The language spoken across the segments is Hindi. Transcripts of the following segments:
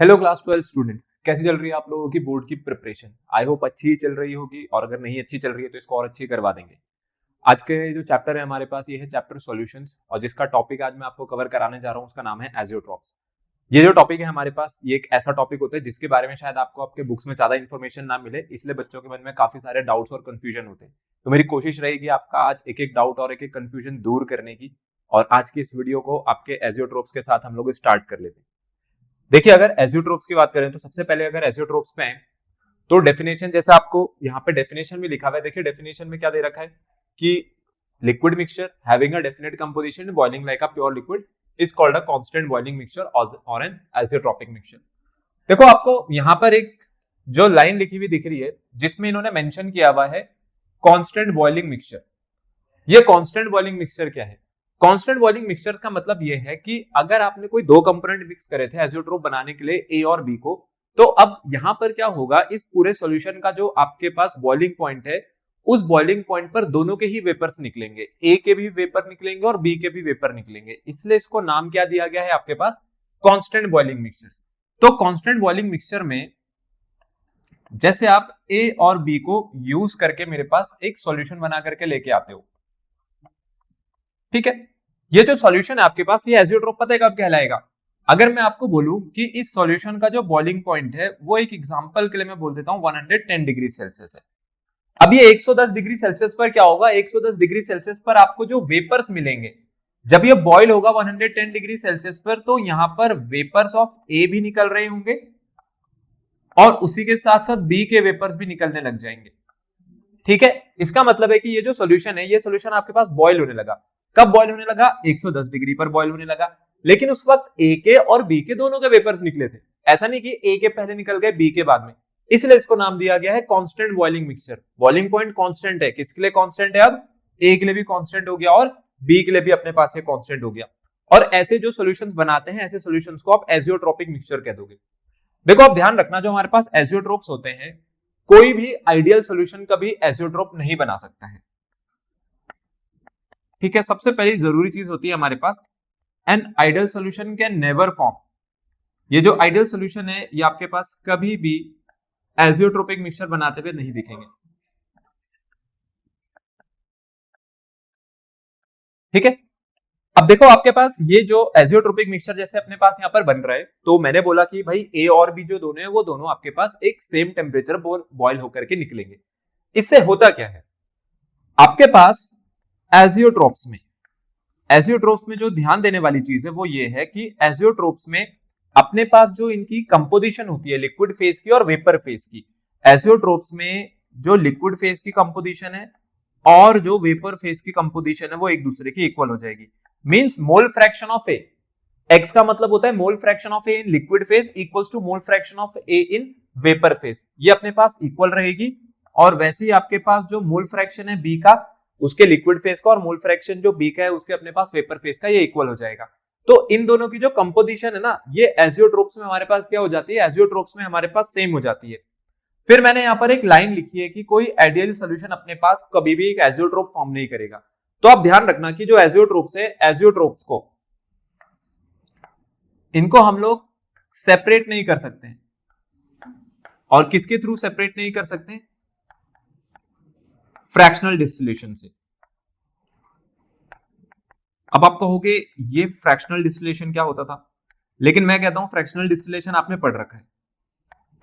हेलो क्लास 12 स्टूडेंट, कैसी चल रही है आप लोगों की बोर्ड की प्रिपरेशन। आई होप अच्छी ही चल रही होगी, और अगर नहीं अच्छी चल रही है तो इसको और अच्छी करवा देंगे। आज के जो चैप्टर है हमारे पास, ये है चैप्टर सॉल्यूशंस, और जिसका टॉपिक आज मैं आपको कवर कराने जा रहा हूँ उसका नाम है एजियोट्रॉप्स। ये जो टॉपिक है हमारे पास, ये एक ऐसा टॉपिक होता है जिसके बारे में शायद आपको आपके बुक्स में ज्यादा इन्फॉर्मेशन ना मिले, इसलिए बच्चों के मन में काफी सारे डाउट्स और कंफ्यूजन होते हैं। तो मेरी कोशिश रहेगी आपका आज एक एक डाउट और एक एक कंफ्यूजन दूर करने की। और आज की इस वीडियो को आपके एजियोट्रॉप्स के साथ हम लोग स्टार्ट कर लेते हैं। देखिए, अगर एजियोट्रोप्स की बात करें तो सबसे पहले अगर एजियोट्रोप्स पे आए तो डेफिनेशन, जैसे आपको यहाँ पे डेफिनेशन भी लिखा हुआ है। देखिए डेफिनेशन में क्या दे रखा है कि liquid mixture having a definite composition boiling like a pure liquid is called a constant boiling mixture और एन एजियोट्रोपिक मिक्सचर। देखो, आपको यहाँ पर एक जो लाइन लिखी हुई दिख रही है जिसमें इन्होंने मेंशन किया हुआ है कांस्टेंट बॉइलिंग मिक्सचर। ये कांस्टेंट बॉइलिंग मिक्सचर क्या है? कांस्टेंट बॉइलिंग मिक्सचर का मतलब ये है कि अगर आपने कोई दो कंपोनेंट मिक्स करे थे एजियोट्रोप बनाने के लिए, ए और बी को, तो अब यहां पर क्या होगा, इस पूरे सॉल्यूशन का जो आपके पास बॉइलिंग पॉइंट है, उस बॉइलिंग पॉइंट पर दोनों के ही वेपर्स निकलेंगे, ए के भी वेपर निकलेंगे और बी के भी वेपर निकलेंगे। इसलिए इसको नाम क्या दिया गया है आपके पास? Constant boiling mixture. तो कांस्टेंट बॉइलिंग मिक्सचर में जैसे आप ए और बी को यूज करके मेरे पास एक सॉल्यूशन बना करके लेके आते हो, ठीक है। ये जो सॉल्यूशन है आपके पास, ये एजियोट्रोप पता है कब कहलाएगा? अगर मैं आपको बोलूं कि इस सॉल्यूशन का जो बॉइलिंग पॉइंट है वो एक एग्जांपल के लिए मैं बोल देता हूं 110 डिग्री सेल्सियस है। अब ये 110 डिग्री सेल्सियस पर क्या होगा? 110 डिग्री सेल्सियस पर आपको जो वेपर्स मिलेंगे, जब ये बॉइल होगा 110 डिग्री सेल्सियस पर, तो यहां पर वेपर्स ऑफ ए भी निकल रहे होंगे और उसी के साथ साथ बी के वेपर्स भी निकलने लग जाएंगे, ठीक है। इसका मतलब है कि ये जो सॉल्यूशन है, ये सॉल्यूशन आपके पास बॉइल होने लगा। कब बॉइल होने लगा? 110 डिग्री पर बॉइल होने लगा। लेकिन उस वक्त ए के और बी के दोनों के वेपर्स निकले थे। ऐसा नहीं कि ए के पहले निकल गए बी के बाद में। इसलिए इसको नाम दिया गया है constant boiling mixture. Boiling point constant है। किसके लिए कांस्टेंट है? अब ए के लिए भी कांस्टेंट हो गया और बी के लिए भी अपने पास ये कांस्टेंट हो गया। और ऐसे जो सॉल्यूशंस बनाते हैं, ऐसे सॉल्यूशंस को आप एजियोट्रोपिक मिक्सचर कह दोगे। देखो, आप ध्यान रखना, जो हमारे पास एजियोट्रोप्स होते हैं, कोई भी आइडियल सॉल्यूशन कभी एजियोट्रोप नहीं बना सकता है, ठीक है। सबसे पहली जरूरी चीज होती है हमारे पास, an ideal solution can never form. ये जो आइडियल सॉल्यूशन है, ये आपके पास कभी भी एजियोट्रोपिक मिक्सचर बनाते हुए नहीं दिखेंगे, ठीक है। अब देखो, आपके पास ये जो एजियोट्रोपिक मिक्सचर जैसे अपने पास यहाँ पर बन रहा है, तो मैंने बोला कि भाई ए और बी जो दोनों है, वो दोनों आपके पास एक सेम टेम्परेचर बॉइल होकर के निकलेंगे। इससे होता क्या है आपके पास एजियोट्रोप्स में जो ध्यान देने वाली चीज है वो ये है कि एजियोट्रोप्स में अपने पास जो इनकी कंपोजिशन होती है लिक्विड फेज की और वेपर फेज की, एजियोट्रोप्स में जो लिक्विड फेज की कंपोजिशन है और जो वेपर फेज की कंपोजिशन है वो एक दूसरे की इक्वल हो जाएगी। Means mole fraction of A, X का मतलब होता है mole fraction of A in liquid phase equals to mole fraction of A in vapour phase. ये अपने पास इक्वल रहेगी। और वैसे ही आपके पास जो मोल फ्रैक्शन है बी का, उसके लिक्विड फेज का, और मोल फ्रैक्शन जो बी का है उसके अपने पास वेपर फेज का, ये इक्वल हो जाएगा। तो इन दोनों की जो कंपोजिशन है ना, ये एजियोट्रोप्स में हमारे पास क्या हो जाती है? एजियोट्रोप्स में हमारे पास सेम हो जाती है। फिर मैंने यहां पर एक लाइन लिखी है कि कोई आइडियल सॉल्यूशन अपने पास कभी भी एक एजियोट्रोप फॉर्म नहीं करेगा। तो आप ध्यान रखना कि जो एजियोट्रोप्स है, एजियोट्रोप्स को इनको हम लोग सेपरेट नहीं कर सकते हैं। और किसके थ्रू सेपरेट नहीं कर सकते? फ्रैक्शनल डिस्टिलेशन से। अब आप कहोगे ये फ्रैक्शनल डिस्टिलेशन क्या होता था? लेकिन मैं कहता हूं फ्रैक्शनल डिस्टिलेशन आपने पढ़ रखा है,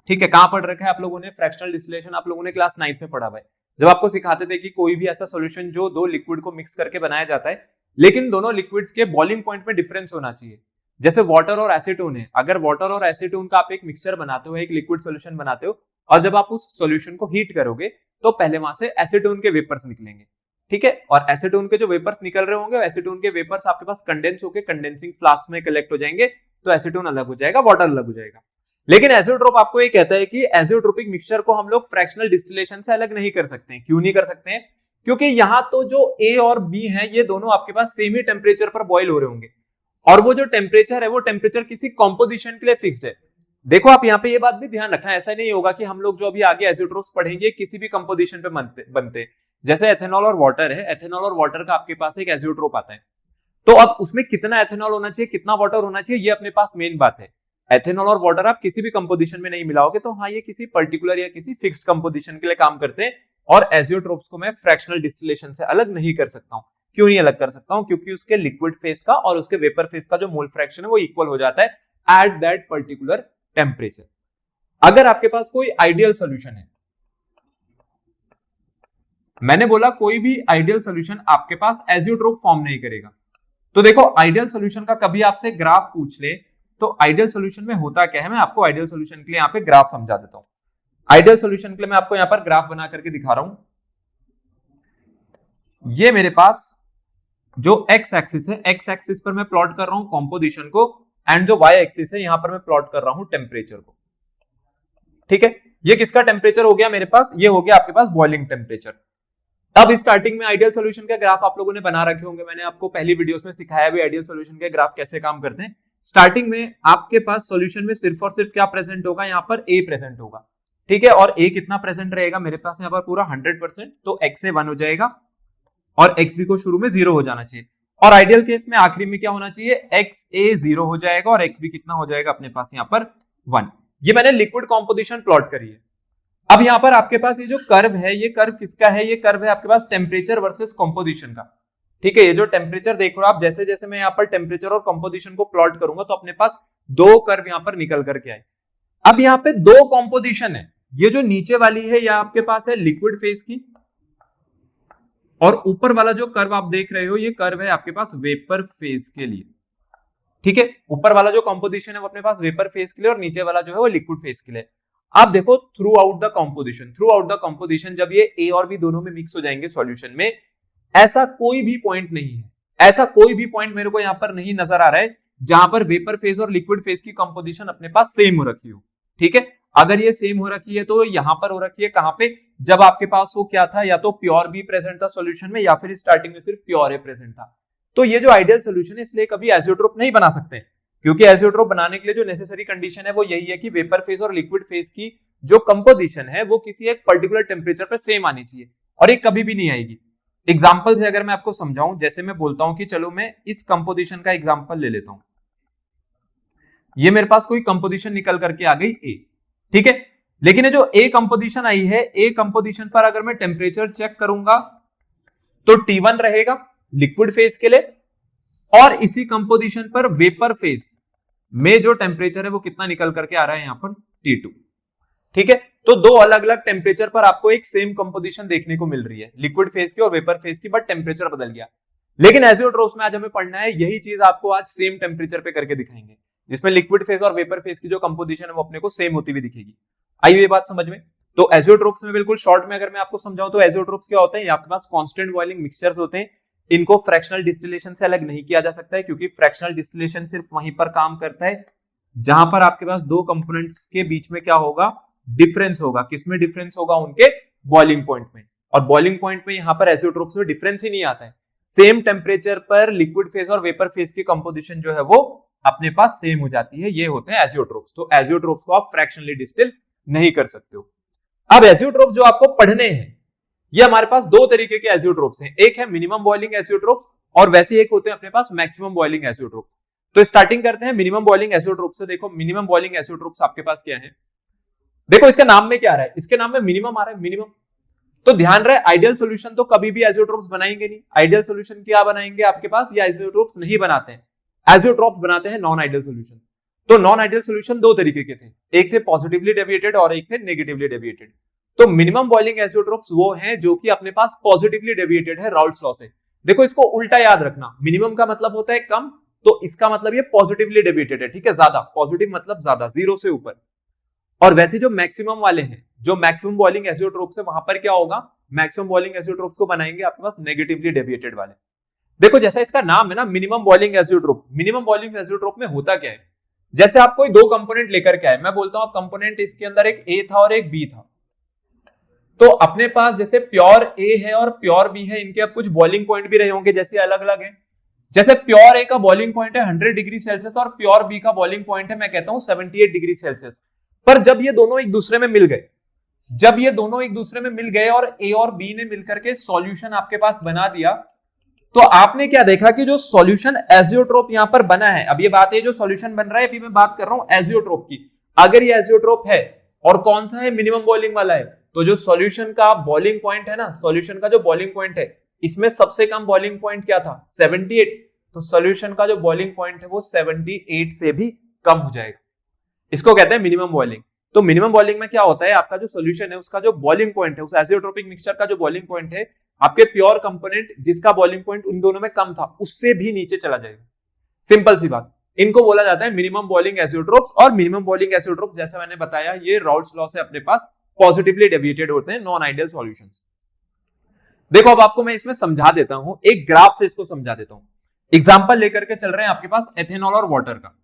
ठीक है। कहां पढ़ रखा है आप लोगों ने? फ्रैक्शनल डिस्टिलेशन आप लोगों ने क्लास 9th में पढ़ा हुआ है, जब आपको सिखाते थे कि कोई भी ऐसा सॉल्यूशन जो दो लिक्विड को मिक्स करके बनाया जाता है, लेकिन दोनों लिक्विड्स के बॉइलिंग पॉइंट में डिफरेंस होना चाहिए। जैसे वाटर और एसीटोन है, अगर वाटर और एसीटोन का आप एक मिक्सचर बनाते हो, एक लिक्विड सॉल्यूशन बनाते हो, और जब आप उस सॉल्यूशन को हीट करोगे तो पहले वहां से एसीटोन के वेपर्स निकलेंगे, ठीक है। और एसीटोन के जो वेपर्स निकल रहे होंगे, एसीटोन के वेपर्स आपके पास कंडेंस होकर कंडेंसिंग फ्लास्क में कलेक्ट हो जाएंगे, तो एसीटोन अलग हो जाएगा, वाटर अलग हो जाएगा। लेकिन एजियोट्रोप आपको ये कहता है कि एजियोट्रोपिक मिक्सचर को हम लोग फ्रैक्शनल डिस्टिलेशन से अलग नहीं कर सकते हैं। क्यों नहीं कर सकते हैं? क्योंकि यहां तो जो ए और बी है, ये दोनों आपके पास सेम ही टेम्परेचर पर बॉइल हो रहे होंगे, और वो जो टेम्परेचर है वो टेम्परेचर किसी कॉम्पोजिशन के लिए फिक्स्ड है। देखो, आप यहाँ पे ये बात भी ध्यान रखना, ऐसा नहीं होगा कि हम लोग जो अभी आगे एजियोट्रोप्स पढ़ेंगे किसी भी कंपोजिशन पे बनते। जैसे एथेनॉल और वाटर है, एथेनॉल और वाटर का आपके पास एक एजियोट्रोप आता है, तो अब उसमें कितना एथेनॉल होना चाहिए, कितना वाटर होना चाहिए, ये अपने पास मेन बात है। एथेनॉल और वाटर आप किसी भी कंपोजिशन में नहीं मिलाओगे, तो हाँ ये किसी पर्टिकुलर या किसी फिक्स्ड कंपोजिशन के लिए काम करते हैं। और एजियोट्रोप्स को मैं फ्रैक्शनल डिस्टिलेशन से अलग नहीं कर सकता हूं। क्यों नहीं अलग कर सकता हूं? क्योंकि उसके लिक्विड फेज का और उसके वेपर फेज का जो मोल फ्रैक्शन है वो इक्वल हो जाता है एट दैट पर्टिकुलर टेम्परेचर। अगर आपके पास कोई आइडियल सॉल्यूशन है, मैंने बोला कोई भी आइडियल सॉल्यूशन आपके पास एजियोट्रोप फॉर्म नहीं करेगा। तो देखो आइडियल सॉल्यूशन का कभी आपसे ग्राफ पूछ ले तो आइडियल सॉल्यूशन में होता क्या है, मैं आपको आइडियल सॉल्यूशन के लिए यहाँ पे ग्राफ समझा देता हूं। आइडियल सॉल्यूशन के लिए मैं आपको यहाँ पर ग्राफ बना करके दिखा रहा हूं। ये मेरे पास जो एक्स एक्सिस है, एक्स एक्सिस पर मैं प्लॉट कर रहा हूं कॉम्पोजिशन को, एंड जो वाई एक्सिस है यहां पर मैं प्लॉट कर रहा हूं टेम्परेचर को। ठीक है, ये किसका टेम्परेचर हो गया मेरे पास? ये हो गया आपके पास बॉइलिंग टेम्परेचर। अब स्टार्टिंग में आइडियल सॉल्यूशन के ग्राफ आप लोगों ने बना रखे होंगे, मैंने आपको पहली वीडियोस में सिखाया भी आइडियल सॉल्यूशन के ग्राफ कैसे काम करते हैं। स्टार्टिंग में आपके पास सॉल्यूशन में सिर्फ और सिर्फ क्या प्रेजेंट होगा? यहाँ पर ए प्रेजेंट होगा। ठीक है, और ए कितना प्रेजेंट रहेगा मेरे पास? यहाँ पर पूरा 100%, तो x से 1 हो जाएगा और एक्स बी को शुरू में 0 हो जाना चाहिए। और आइडियल केस में आखिरी में क्या होना चाहिए? एक्स ए 0 हो जाएगा और एक्स बी कितना हो जाएगा अपने पास यहाँ पर 1। ये मैंने लिक्विड कॉम्पोजिशन प्लॉट करी है। अब यहां पर आपके पास ये जो कर्व है, ये कर्व किसका है? ये कर्व है आपके पास टेम्परेचर वर्सेस कॉम्पोजिशन का। ठीक है, ये जो टेम्परेचर देख रहे हो आप, जैसे जैसे मैं यहाँ पर टेम्परेचर और कॉम्पोजिशन को प्लॉट करूंगा तो अपने पास दो कर्व यहाँ पर निकल करके आए। अब यहाँ पे दो कॉम्पोजिशन है, ये जो नीचे वाली है यह आपके पास है लिक्विड फेज की, और ऊपर वाला जो कर्व आप देख रहे हो ये कर्व है आपके पास वेपर फेज के लिए। ठीक है, ऊपर वाला जो कॉम्पोजिशन है वो अपने पास वेपर फेज के लिए और नीचे वाला जो है वो लिक्विड फेज के लिए। आप देखो थ्रू आउट द कॉम्पोजिशन जब ये ए और बी दोनों में मिक्स हो जाएंगे सॉल्यूशन में, ऐसा कोई भी पॉइंट नहीं है, ऐसा कोई भी पॉइंट मेरे को यहां पर नहीं नजर आ रहा है जहां पर वेपर फेज और लिक्विड फेज की कंपोजिशन अपने पास सेम हो रखी हो। ठीक है, अगर ये सेम हो रखी है तो यहां पर हो रखी है कहां पे? जब आपके पास वो क्या था, या तो प्योर बी प्रेजेंट था सॉल्यूशन में या फिर स्टार्टिंग में सिर्फ प्योर ए प्रेजेंट था। तो ये जो आइडियल सॉल्यूशन है इसलिए कभी एजियोट्रोप नहीं बना सकते, क्योंकि एजियोट्रोप बनाने के लिए जो नेसेसरी कंडीशन है वो यही है कि वेपर फेज और लिक्विड फेज की जो कंपोजिशन है वो किसी एक पर्टिकुलर टेम्परेचर पर सेम आनी चाहिए, और ये कभी भी नहीं आएगी। एग्जांपल से अगर मैं आपको समझाऊं, जैसे मैं बोलता हूं कि चलो मैं इस कंपोजिशन का एग्जांपल ले लेता हूं। ये मेरे पास कोई कंपोजिशन निकल करके आ गई ए, ठीक है, लेकिन ये जो ए कंपोजिशन आई है, ए कंपोजिशन पर अगर मैं टेम्परेचर चेक करूंगा तो T1 रहेगा लिक्विड फेज के लिए, और इसी कंपोजिशन पर वेपर फेज में जो टेम्परेचर है वो कितना निकल करके आ रहा है यहां पर T2। ठीक है, तो दो अलग अलग टेम्परेचर पर आपको एक सेम कंपोजिशन देखने को मिल रही है, लिक्विड फेज की और वेपर फेज की, बट टेम्परेचर बदल गया। लेकिन एजियोट्रोप्स में आज हमें पढ़ना है यही चीज आपको आज सेम टेम्परेचर पे करके दिखाएंगे, जिसमें लिक्विड फेज और वेपर फेज की जो कंपोजिशन है वो अपने को सेम होती हुई दिखेगी। आइए ये बात समझ में। तो एजियोट्रोप्स में बिल्कुल शॉर्ट में अगर मैं आपको समझाऊं तो एजियोट्रोप्स क्या होते हैं? आपके पास कांस्टेंट बॉइलिंग मिक्सचर्स होते हैं, इनको फ्रैक्शनल डिस्टिलेशन से अलग नहीं किया जा सकता है, क्योंकि फ्रैक्शनल डिस्टिलेशन सिर्फ वहीं पर काम करता है जहां पर आपके पास दो कंपोनेंट्स के बीच में क्या होगा? डिफरेंस होगा। किसमें डिफरेंस होगा? उनके बॉइलिंग पॉइंट में। और बॉइलिंग पॉइंट में यहां पर एजियोट्रोप्स में डिफरेंस ही नहीं आता है। सेम टेम्परेचर पर लिक्विड फेज और वेपर फेज की कंपोजिशन जो है वो अपने पास सेम हो जाती है, ये होते हैं एजियोट्रोप्स। तो एजियोट्रोप्स को आप फ्रैक्शनली डिस्टिल नहीं कर सकते हो। अब एजियोट्रोप्स जो आपको पढ़ने हैं, ये हमारे पास दो तरीके के एजियोट्रोप्स हैं, एक है मिनिमम बॉइलिंग एजियोट्रोप्स और वैसे एक होते हैं अपने पास मैक्सिमम बॉइलिंग एजियोट्रोप्स। तो स्टार्टिंग करते हैं मिनिमम बॉइलिंग एजियोट्रोप से। देखो मिनिमम बॉइलिंग एजियोट्रोप्स आपके पास क्या है? देखो इसके नाम में क्या आ रहा है? इसके नाम में मिनिमम आ रहा है, मिनिमम। तो ध्यान रहे आइडियल सॉल्यूशन तो कभी भी एजियोट्रोप्स बनाएंगे नहीं। आइडियल सॉल्यूशन क्या बनाएंगे आपके पास? ये एजियोट्रोप्स नहीं बनाते हैं, एजियोट्रोप्स बनाते हैं नॉन आइडियल सॉल्यूशन। तो नॉन आइडियल सॉल्यूशन दो तरीके के थे, एक थे पॉजिटिवली डेविएटेड और एक थे नेगेटिवली डेविएटेड। तो मिनिमम बॉइलिंग एजियोट्रोप्स वो हैं जो कि अपने पास पॉजिटिवली डेविएटेड है राउल्ट्स लॉ से। देखो इसको उल्टा याद रखना, मिनिमम का मतलब होता है कम, तो इसका मतलब ये पॉजिटिवली डेविएटेड है, ठीक है, ज्यादा। पॉजिटिव मतलब ज्यादा, जीरो से ऊपर। और वैसे जो मैक्सिमम वाले हैं, जो मैक्सिमम बॉइलिंग एजियोट्रोप्स है, वहां पर क्या होगा? मैक्सिमम बॉइलिंग एजियोट्रोप्स को बनाएंगे आपके पास नेगेटिवली डेविएटेड वाले। देखो जैसा इसका नाम है ना minimum boiling azeotrope, minimum boiling azeotrope में होता क्या है? जैसे आप कोई दो कंपोनेंट लेकर के आए, मैं बोलता हूं आप कंपोनेंट इसके अंदर एक ए था और एक बी था, तो अपने पास जैसे प्योर ए है और प्योर बी है, इनके अब कुछ बॉइलिंग पॉइंट भी रहे होंगे जैसे अलग अलग है। जैसे प्योर ए का बॉइलिंग पॉइंट है 100 डिग्री सेल्सियस और प्योर बी का बॉइलिंग पॉइंट है मैं कहता हूं 78 डिग्री सेल्सियस। पर जब ये दोनों एक दूसरे में मिल गए, जब ये दोनों एक दूसरे में मिल गए और ए और बी ने मिलकर के सॉल्यूशन आपके पास बना दिया, तो आपने क्या देखा कि जो सॉल्यूशन एजियोट्रोप यहां पर बना है, अब ये बात है जो सॉल्यूशन बन रहा है, अभी मैं बात कर रहा हूं एजियोट्रोप की। अगर ये एजियोट्रोप है और कौन सा है, मिनिमम बॉइलिंग वाला है, तो जो सॉल्यूशन का बॉइलिंग पॉइंट है ना, सॉल्यूशन का जो बॉइलिंग पॉइंट है, इसमें सबसे कम बॉइलिंग पॉइंट क्या था, 78। तो सॉल्यूशन का जो बॉइलिंग पॉइंट है वो 78 से भी कम हो जाएगा। इसको कहते हैं मिनिमम बॉइलिंग। तो मिनिमम बॉइलिंग में क्या होता है, आपका जो सॉल्यूशन है उसका जो बॉइलिंग पॉइंट है, उस एजियोट्रोपिक मिक्सचर का जो बॉइलिंग पॉइंट है, आपके प्योर कंपोनेंट जिसका बॉइलिंग पॉइंट उन दोनों में कम था उससे भी नीचे चला जाएगा। सिंपल सी बात। इनको बोला जाता है मिनिमम बॉइलिंग एजियोट्रोप्स। और मिनिमम बॉइलिंग एजियोट्रोप्स जैसा मैंने बताया, ये राउल्ट्स लॉ से अपने पास पॉजिटिवली डेविएटेड होते हैं, नॉन आइडियल सॉल्यूशंस। देखो अब आपको मैं इसमें समझा देता हूं, एक ग्राफ से इसको समझा देता हूं। एग्जांपल लेकर के चल रहे हैं आपके पास एथेनॉल और वाटर का।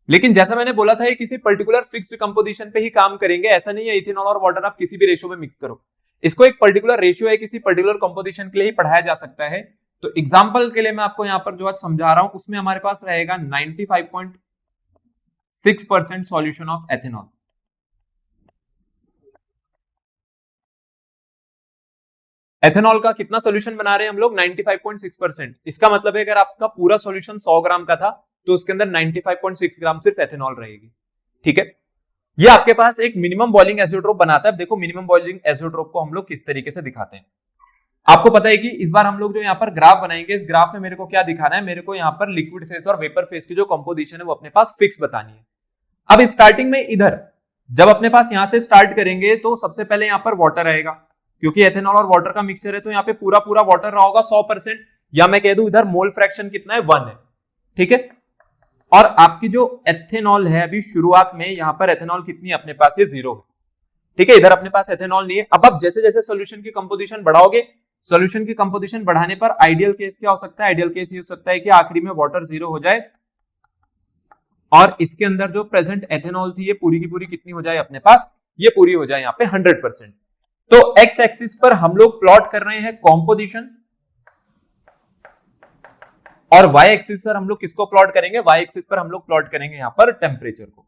लेकिन जैसा मैंने बोला था ये किसी पर्टिकुलर फिक्स्ड कंपोजिशन पे ही काम करेंगे, ऐसा नहीं है इथेनॉल और वाटर आप किसी भी रेशियो में मिक्स करो। इसको एक पर्टिकुलर रेशियो है, किसी पर्टिकुलर कंपोजिशन के लिए ही पढ़ाया जा सकता है। तो एग्जांपल के लिए मैं आपको यहां पर जो आज समझा रहा हूं उसमें हमारे पास रहेगा 95.6% सॉल्यूशन ऑफ एथेनॉल। एथेनॉल का कितना सॉल्यूशन बना रहे हैं हम लोग, 95.6%। इसका मतलब है अगर आपका पूरा सॉल्यूशन 100 ग्राम का था तो उसके अंदर 95.6 ग्राम सिर्फ एथेनॉल रहेगी। ठीक है, ये आपके पास एक मिनिमम बॉइलिंग एजियोट्रोप बनाता है। देखो मिनिमम बॉइलिंग एजियोट्रोप को हम लोग किस तरीके से दिखाते हैं, आपको पता है कि इस बार हम लोग जो यहाँ पर ग्राफ बनाएंगे, इस ग्राफ में मेरे को क्या दिखाना है, मेरे को यहाँ पर लिक्विड फेज और वेपर फेज की जो कंपोजिशन है वो अपने पास फिक्स बतानी है। अब स्टार्टिंग में इधर जब अपने पास यहां से स्टार्ट करेंगे तो सबसे पहले यहाँ पर वाटर आएगा, क्योंकि एथेनॉल और वाटर का मिक्सचर है तो यहाँ पे पूरा पूरा वाटर रहा होगा 100%, या मैं कह दूं इधर मोल फ्रैक्शन कितना है, 1 है। ठीक है, और आपकी जो एथेनॉल है अभी शुरुआत में यहाँ पर एथेनॉल कितनी है अपने पास, ये 0 है। ठीक है, इधर अपने पास एथेनॉल नहीं है। अब आप जैसे जैसे सॉल्यूशन की कंपोजिशन बढ़ाओगे, सॉल्यूशन की कंपोजिशन बढ़ाने पर आइडियल केस क्या हो सकता है, आइडियल केस ये हो सकता है कि आखिरी में वाटर 0 हो जाए और इसके अंदर जो प्रेजेंट एथेनॉल थी ये पूरी की पूरी कितनी हो जाए अपने पास, ये पूरी हो जाए यहाँ पे 100%। तो एक्स एक्सिस पर हम लोग प्लॉट कर रहे हैं कॉम्पोजिशन और वाई एक्सिस पर हम लोग किसको प्लॉट करेंगे, वाई एक्सिस पर हम लोग प्लॉट करेंगे यहां पर टेम्परेचर को।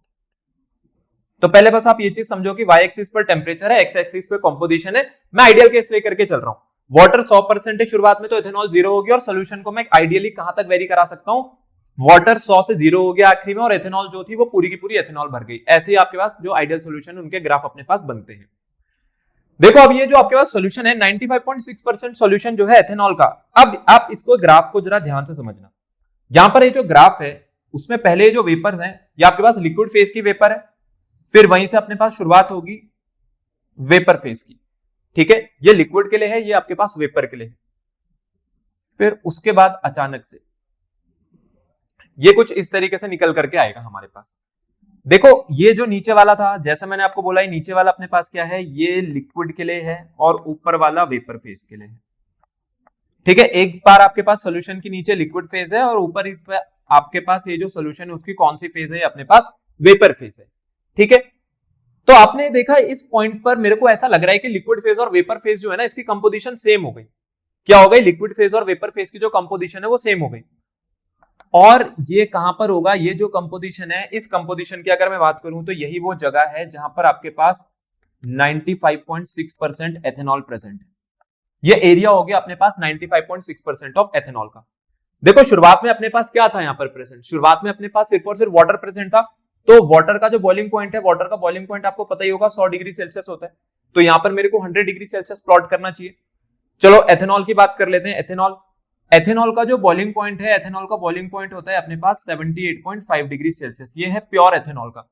तो पहले बस आप ये चीज समझो कि वाई एक्सिस पर टेम्परेचर है, एक्स एक्सिस पे कंपोजिशन है। मैं आइडियल केस लेकर के चल रहा हूं, वाटर 100% है शुरुआत में तो एथेनॉल 0 हो गया, और सोल्यूशन को मैं आइडियली कहां तक वेरी करा सकता हूं, वाटर 100 से 0 हो गया आखिरी में, और एथेनॉल जो थी वो पूरी की पूरी एथेनॉल भर गई। ऐसे ही आपके पास जो आइडियल सोल्यूशन उनके ग्राफ अपने पास बनते हैं। देखो अब ये जो आपके पास सॉल्यूशन है 95.6% सॉल्यूशन जो है एथेनॉल का। अब आप इसको ग्राफ को जरा ध्यान से समझना, यहां पर ये जो ग्राफ है उसमें पहले जो वेपर्स हैं ये आपके पास लिक्विड फेज की वेपर है, फिर वहीं से अपने पास शुरुआत होगी वेपर फेज की। ठीक है, ये लिक्विड के लिए है, ये आपके पास वेपर के लिए है। फिर उसके बाद अचानक से ये कुछ इस तरीके से निकल करके आएगा हमारे पास। देखो ये जो नीचे वाला था, जैसे मैंने आपको बोला, नीचे वाला अपने पास क्या है, ये लिक्विड के लिए है और ऊपर वाला वेपर फेज के लिए है। ठीक है, एक बार आपके पास सॉल्यूशन के नीचे लिक्विड फेज है और ऊपर इस पे आपके पास ये जो सॉल्यूशन है उसकी कौन सी फेज है, अपने पास वेपर फेज है। ठीक है, तो आपने देखा इस पॉइंट पर मेरे को ऐसा लग रहा है कि लिक्विड फेज और वेपर फेज जो है ना इसकी कंपोजिशन सेम हो गई। क्या हो गई, लिक्विड फेज और वेपर फेज की जो कंपोजिशन है वो सेम हो गई। और ये कहां पर होगा, ये जो कंपोजिशन है, इस कंपोजिशन की अगर मैं बात करूं तो यही वो जगह है जहां पर आपके पास 95.6% एथेनॉल प्रेजेंट है। ये एरिया हो गया अपने पास 95.6% ऑफ एथेनॉल का। देखो शुरुआत में अपने पास क्या था यहां पर प्रेजेंट, शुरुआत में अपने पास सिर्फ और सिर्फ वाटर प्रेजेंट था। तो वाटर का जो बॉइलिंग पॉइंट है, वाटर का बॉइलिंग पॉइंट आपको पता ही होगा 100 डिग्री सेल्सियस होता है। तो यहां पर मेरे को 100 डिग्री सेल्सियस प्लॉट करना चाहिए। चलो एथेनॉल की बात कर लेते हैं। एथेनॉल का जो बॉइलिंग पॉइंट है, एथेनॉल का बॉइलिंग पॉइंट होता है अपने पास 78.5 डिग्री सेल्सियस, ये है प्योर एथेनॉल का।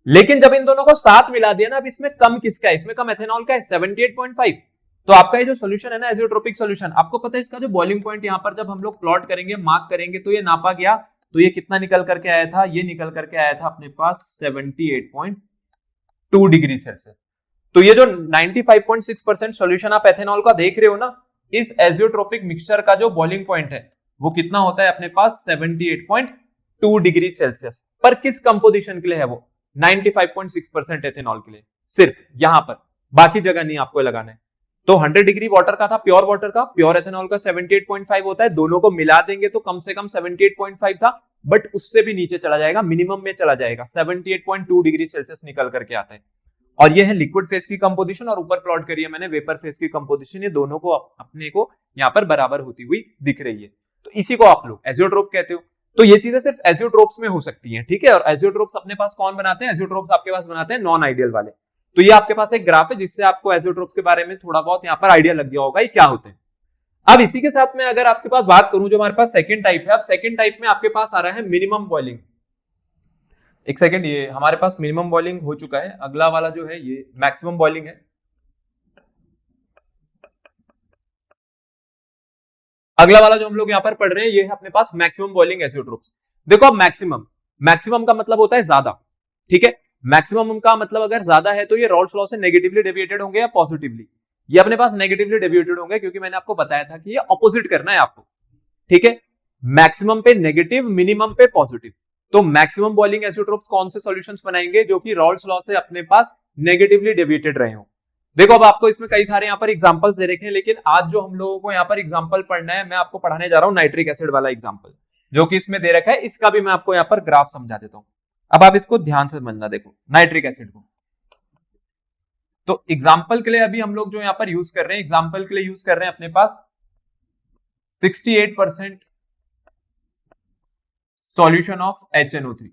लेकिन जब इन दोनों को साथ मिला दिया ना, अब इसमें कम किसका है, इसमें कम एथेनॉल का है 78.5। तो आपका ये जो सोल्यूशन है ना, एजियोट्रोपिक सोल्यूशन, आपको पता है इसका जो बॉइलिंग पॉइंट यहां पर जब हम लोग प्लॉट करेंगे, मार्क करेंगे, तो ये नापा गया तो ये कितना निकल करके आया था, ये निकल करके आया था अपने पास 78.2 डिग्री सेल्सियस। तो ये जो 95.6% सोल्यूशन आप एथेनॉल का देख रहे हो ना, इस एजियोट्रोपिक मिक्सचर का जो बॉइलिंग पॉइंट है वो कितना होता है अपने पास 78.2 डिग्री सेल्सियस। पर किस कंपोजिशन के लिए है वो, 95.6% एथेनॉल के लिए, सिर्फ यहां पर, बाकी जगह नहीं आपको लगाना है। तो 100 डिग्री वाटर का था, प्योर वाटर का, प्योर एथेनॉल का 78.5 होता है, दोनों को मिला देंगे तो कम से कम 78.5 था, बट उससे भी नीचे चला जाएगा, मिनिमम में चला जाएगा, 78.2 डिग्री सेल्सियस निकल करके आता है। और ये है लिक्विड फेज की कंपोजिशन, और ऊपर प्लॉट करी है मैंने वेपर फेज की कंपोजिशन। ये दोनों को अपने को यहाँ पर बराबर होती हुई दिख रही है, तो इसी को आप लोग एजियोट्रोप कहते हो। तो ये चीजें सिर्फ एजियोट्रोप्स में हो सकती हैं, ठीक है। और एजियोट्रोप्स अपने पास कौन बनाते हैं? एजियोट्रोप्स आपके पास बनाते हैं नॉन आइडियल वाले। तो ये आपके पास एक ग्राफ है जिससे आपको एजियोट्रोप्स के बारे में थोड़ा बहुत यहाँ पर आइडिया लग गया होगा ये क्या होते हैं। अब इसी के साथ में अगर आपके पास बात करूं, जो हमारे पास सेकंड टाइप है, अब सेकंड टाइप में आपके पास आ रहा है मिनिमम बॉइलिंग। एक सेकंड, ये हमारे पास मिनिमम बॉइलिंग हो चुका है, अगला वाला जो है ये मैक्सिमम बॉइलिंग है। अगला वाला जो हम लोग यहाँ पर पढ़ रहे हैं ये है अपने पास मैक्सिमम बॉइलिंग एजियोट्रोप्स। देखो अब मैक्सिमम, मैक्सिमम का मतलब होता है ज्यादा, ठीक है। मैक्सिमम का मतलब अगर ज्यादा है तो ये रॉल्स लॉ से नेगेटिवली डेविएटेड होंगे या पॉजिटिवली? ये अपने पास नेगेटिवली डेविएटेड होंगे, क्योंकि मैंने आपको बताया था कि ये ऑपोजिट करना है आपको, ठीक है। मैक्सिमम पे नेगेटिव, मिनिमम पे पॉजिटिव। तो मैक्सिमम बॉइलिंग एजियोट्रोप्स कौन से सॉल्यूशंस बनाएंगे? जो कि रॉल्स लॉ से अपने पास नेगेटिवली डेविएटेड रहे हो। देखो अब आपको इसमें कई सारे यहाँ पर एग्जांपल्स दे रखे हैं, लेकिन आज जो हम लोगों को यहाँ पर एग्जांपल पढ़ना है, मैं आपको पढ़ाने जा रहा हूँ नाइट्रिक एसिड वाला एग्जांपल, जो कि इसमें दे रखा है। इसका भी मैं आपको यहाँ पर ग्राफ समझा देता हूँ। अब आप इसको ध्यान से समझना। देखो नाइट्रिक एसिड को, तो एग्जाम्पल के लिए अभी हम लोग जो यहाँ पर यूज कर रहे हैं, एग्जाम्पल के लिए यूज कर रहे हैं अपने पास 68% सॉल्यूशन ऑफ HNO3,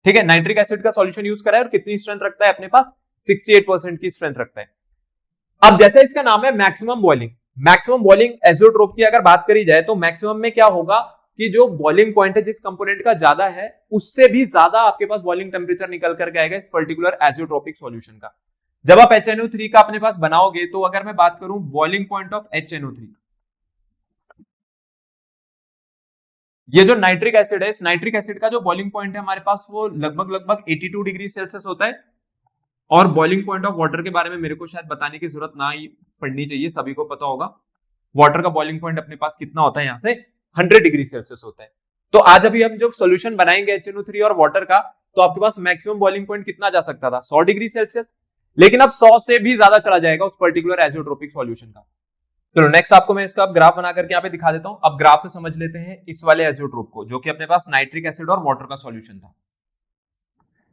ठीक है। नाइट्रिक एसिड का सॉल्यूशन यूज करा है और कितनी स्ट्रेंथ रखता है अपने पास? 68% की स्ट्रेंथ रखता है। अब जैसे इसका नाम है maximum boiling, maximum boiling azeotrope की अगर बात करी जाए तो मैक्सिमम में क्या होगा कि जो बॉइलिंग पॉइंट है जिस कंपोनेंट का ज्यादा है, उससे भी ज्यादा आपके पास बॉइलिंग टेम्परेचर निकल करके आएगा इस पर्टिकुलर एजियोट्रोपिक सॉल्यूशन का। जब आप HNO3 का अपने पास बनाओगे, तो अगर मैं बात करूं बॉइलिंग पॉइंट ऑफ HNO3, ये जो नाइट्रिक एसिड है, इस नाइट्रिक एसिड का जो बॉइलिंग पॉइंट है हमारे पास वो लगभग 82 डिग्री सेल्सियस होता है। और बॉइलिंग पॉइंट ऑफ वाटर के बारे में मेरे को शायद बताने की जरूरत ना ही पड़नी चाहिए, सभी को पता होगा। वाटर का बॉइलिंग पॉइंट अपने पास कितना होता है? यहाँ से 100 डिग्री सेल्सियस होता है। तो आज अभी हम जब सोल्यूशन बनाएंगे HNO3 और वाटर का, तो आपके पास मैक्सिमम बॉइलिंग पॉइंट कितना जा सकता था? 100 डिग्री सेल्सियस। लेकिन अब 100 से भी ज्यादा चला जाएगा उस पर्टिकुलर एजियोट्रोपिक सॉल्यूशन का। चलो नेक्स्ट आपको मैं इसका ग्राफ बना करके यहाँ पे दिखा देता हूं। अब ग्राफ से समझ लेते हैं इस वाले एजियोट्रोप को, जो कि अपने पास नाइट्रिक एसिड और वाटर का सॉल्यूशन था।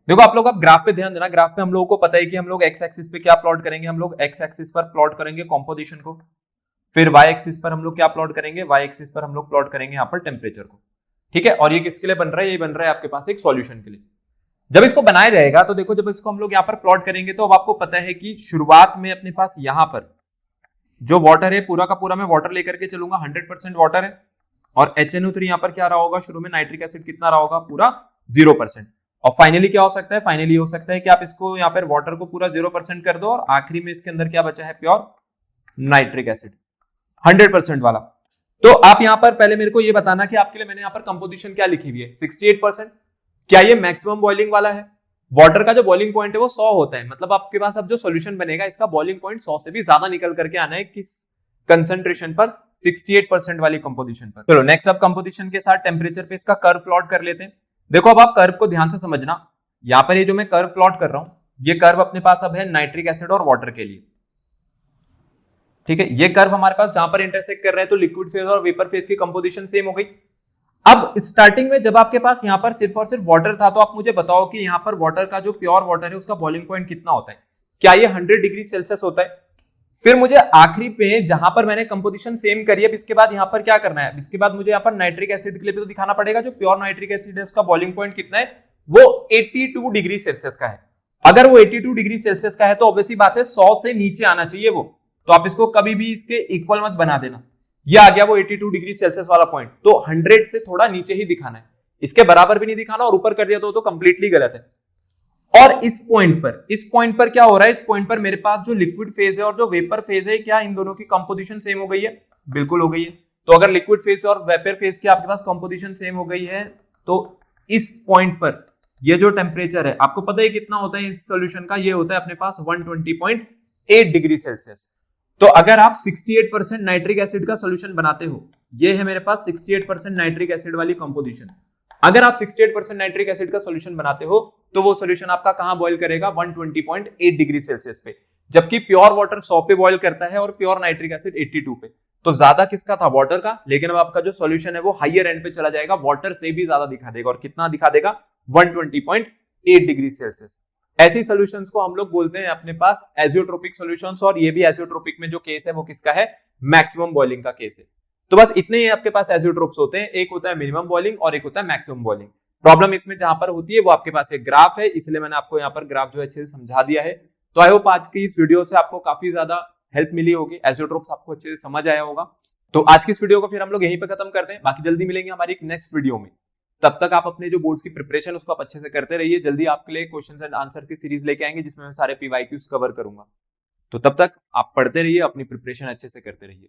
देखो आप लोग अब ग्राफ पे ध्यान देना। ग्राफ पे हम लोगों को पता है कि हम लोग एक्स एक्सिस पे क्या प्लॉट करेंगे? हम लोग एक्स एक्सिस पर प्लॉट करेंगे कॉम्पोजिशन को, फिर वाई एक्सिस पर हम लोग क्या प्लॉट करेंगे? वाई एक्सिस पर हम लोग प्लॉट करेंगे यहाँ पर टेम्परेचर को, ठीक है। और ये किसके लिए बन रहा है? ये बन रहा है आपके पास एक सॉल्यूशन के लिए। जब इसको बनाया जाएगा तो देखो, जब इसको हम लोग यहाँ पर प्लॉट करेंगे तो अब आपको पता है कि शुरुआत में अपने पास यहाँ पर जो वाटर है, पूरा का पूरा मैं वाटर लेकर के चलूंगा, 100% वाटर है। और HNO3 यहाँ पर क्या रहा होगा? शुरू में नाइट्रिक एसिड कितना रहा होगा? पूरा 0%। और फाइनली क्या हो सकता है? फाइनली हो सकता है कि आप इसको यहाँ पर वाटर को पूरा 0% कर दो और आखिरी में इसके अंदर क्या बचा है? प्योर नाइट्रिक एसिड 100% वाला। तो आप यहाँ पर पहले मेरे को ये बताना कि आपके लिए मैंने यहाँ पर कंपोजिशन क्या लिखी हुई है? 68%। क्या ये मैक्सिमम बॉइलिंग वाला है? वाटर का जो बॉइलिंग पॉइंट है वो 100 होता है, मतलब आपके पास अब जो सॉल्यूशन बनेगा इसका बॉइलिंग पॉइंट 100 से भी ज्यादा निकल करके आना है। किस कंसंट्रेशन पर? 68% वाली कंपोजिशन पर। चलो नेक्स्ट अब कंपोजिशन के साथ टेम्परेचर पे इसका कर्व प्लॉट कर लेते हैं। देखो अब आप कर्व को ध्यान से समझना। यहाँ पर ये जो मैं कर्व प्लॉट कर रहा हूं, ये कर्व अपने पास अब है नाइट्रिक एसिड और वाटर के लिए, ठीक है। ये कर्व हमारे पास जहां पर इंटरसेक्ट कर रहे हैं तो लिक्विड फेज और वेपर फेज की कंपोजिशन सेम हो गई। अब स्टार्टिंग में जब आपके पास यहाँ पर सिर्फ और सिर्फ वाटर था, तो आप मुझे बताओ कि यहाँ पर वाटर का जो प्योर वाटर है उसका बॉइलिंग पॉइंट कितना होता है? क्या ये 100 डिग्री सेल्सियस होता है? फिर मुझे आखिरी पे जहां पर मैंने कंपोजिशन सेम करी है, इसके बाद यहाँ पर क्या करना है? इसके बाद मुझे यहाँ पर नाइट्रिक एसिड के लिए भी तो दिखाना पड़ेगा। जो प्योर नाइट्रिक एसिड है उसका बॉइलिंग पॉइंट कितना है? वो 82 डिग्री सेल्सियस का है। अगर वो 82 डिग्री सेल्सियस का है तो ऑब्वियसली बात है 100 से नीचे आना चाहिए वो। तो आप इसको कभी भी इसके इक्वल मत बना देना। ये आ गया वो 82 डिग्री सेल्सियस वाला पॉइंट, तो 100 से थोड़ा नीचे ही दिखाना है, इसके बराबर भी नहीं दिखाना, और ऊपर कर दिया तो कंप्लीटली गलत है। और इस पॉइंट पर क्या हो रहा है? इस पॉइंट पर मेरे पास जो लिक्विड फेज है और जो वेपर फेज है, क्या इन दोनों की कंपोजिशन सेम हो गई है? बिल्कुल हो गई है। तो अगर लिक्विड फेज और वेपर फेज की आपके पास कंपोजिशन सेम हो गई है, तो इस पॉइंट पर ये जो टेम्परेचर है, आपको पता है कितना होता है इस सॉल्यूशन का? ये होता है अपने पास 120.8 डिग्री सेल्सियस। तो अगर आप 68% नाइट्रिक एसिड का सॉल्यूशन बनाते हो, ये है मेरे पास 68% नाइट्रिक एसिड वाली कंपोजिशन। अगर आप 68% नाइट्रिक एसिड का सॉल्यूशन बनाते हो तो वो सॉल्यूशन आपका कहां बॉईल करेगा? 120.8 डिग्री सेल्सियस पे। जबकि प्योर वाटर 100 पे बॉईल करता है और प्योर नाइट्रिक एसिड 82 पे। तो ज्यादा किसका था? वाटर का। लेकिन अब आपका जो सॉल्यूशन है वो हायर एंड पे चला जाएगा, वाटर से भी ज्यादा दिखा देगा। और कितना दिखा देगा? 120.8 डिग्री सेल्सियस। ऐसी सॉल्यूशंस को हम लोग बोलते हैं अपने पास एजियोट्रोपिक सॉल्यूशंस, और ये भी एजियोट्रोपिक में जो केस है वो किसका है, मैक्सिमम बॉइलिंग का केस है। तो बस इतने ही आपके पास एजियोट्रोप्स होते हैं, एक होता है मिनिमम बॉइलिंग और एक होता है मैक्सिमम बॉइलिंग। प्रॉब्लम इसमें जहां पर होती है वो आपके पास एक ग्राफ है, इसलिए मैंने आपको यहाँ पर ग्राफ जो अच्छे से समझा दिया है। तो आई होप आज की इस वीडियो से आपको काफी ज्यादा हेल्प मिली होगी, एजियोट्रोप्स आपको अच्छे से समझ आया होगा। तो आज की इस वीडियो को फिर हम लोग यहीं पे खत्म करते हैं, बाकी जल्दी मिलेंगे हमारी एक नेक्स्ट वीडियो में। तब तक आप अपने जो बोर्ड्स की प्रिपरेशन उसको आप अच्छे से करते रहिए। जल्दी आपके लिए क्वेश्चंस एंड आंसर की सीरीज लेके आएंगे जिसमें मैं सारे पीवाईक्यूज कवर करूंगा। तो तब तक आप पढ़ते रहिए, अपनी प्रिपरेशन अच्छे से करते रहिए।